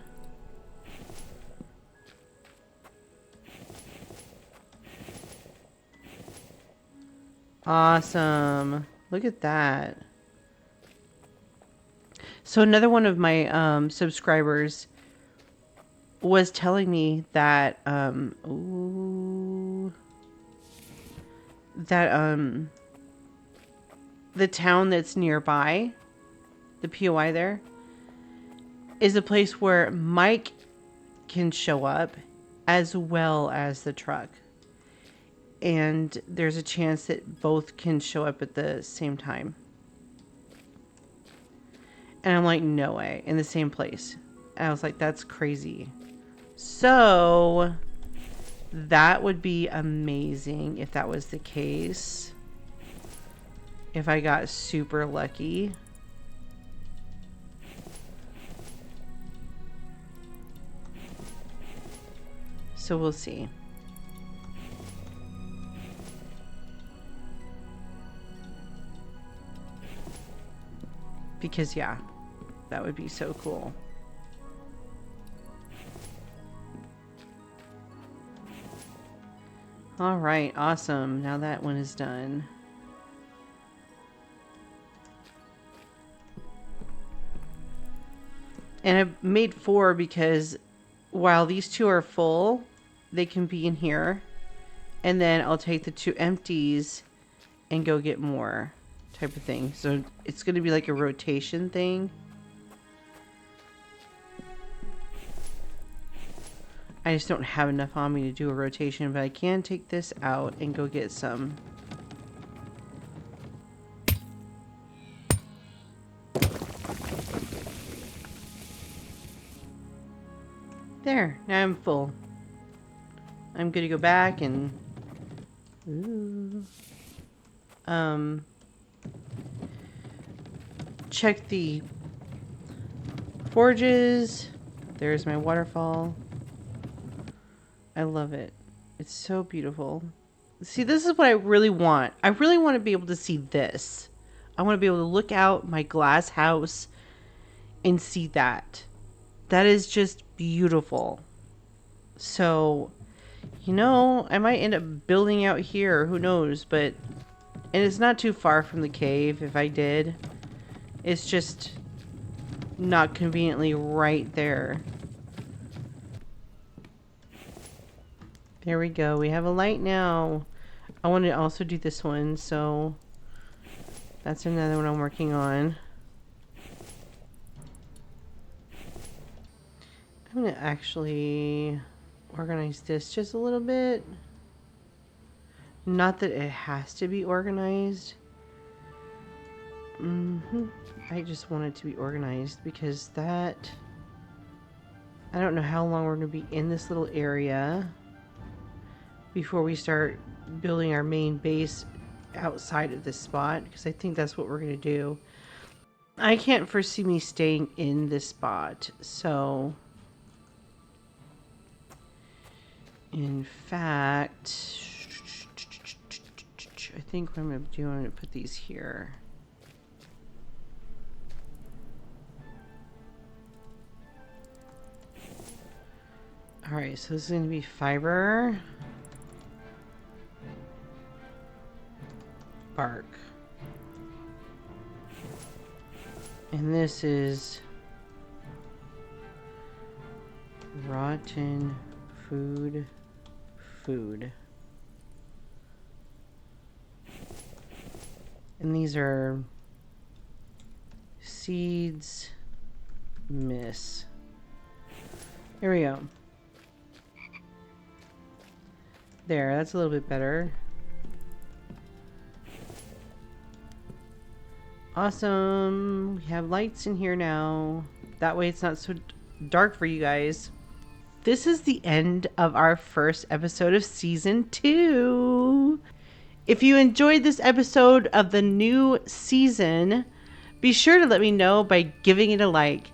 Awesome. Look at that. So another one of my subscribers was telling me that the town that's nearby, the POI there, is a place where Mike can show up as well as the truck. And there's a chance that both can show up at the same time. And I'm like, no way, in the same place. And I was like, that's crazy. So that would be amazing if that was the case. If I got super lucky. So we'll see. Because yeah, that would be so cool. All right, awesome. Now that one is done. And I made 4 because while these 2 are full, they can be in here. And then I'll take the 2 empties and go get more type of thing. So it's going to be like a rotation thing. I just don't have enough on me to do a rotation, but I can take this out and go get some. There, now I'm full. I'm going to go back and check the forges. There's my waterfall. I love it. It's so beautiful. See, this is what I really want. I really want to be able to see this. I want to be able to look out my glass house and see that. That is just beautiful. So, you know, I might end up building out here. Who knows? But, and it's not too far from the cave if I did. It's just not conveniently right there. There we go. We have a light now. I want to also do this one, so that's another one I'm working on. I'm going to actually organize this just a little bit. Not that it has to be organized. I just want it to be organized because that... I don't know how long we're going to be in this little area before we start building our main base outside of this spot, because I think that's what we're going to do. I can't foresee me staying in this spot, so in fact, I think what I'm going to do, I'm going to put these here. Alright, so this is going to be fiber, bark, and this is rotten food. And these are seeds, miss. Here we go. There, that's a little bit better. Awesome. We have lights in here now. That way it's not so dark for you guys. This is the end of our first episode of Season 2. If you enjoyed this episode of the new season, be sure to let me know by giving it a like.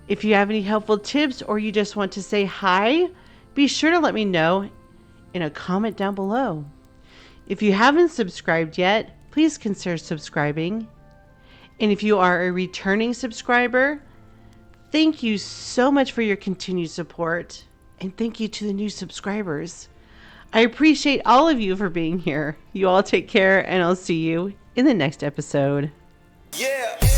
If you have any helpful tips or you just want to say hi, be sure to let me know in a comment down below. If you haven't subscribed yet, please consider subscribing. And if you are a returning subscriber, thank you so much for your continued support. And thank you to the new subscribers. I appreciate all of you for being here. You all take care, and I'll see you in the next episode. Yeah.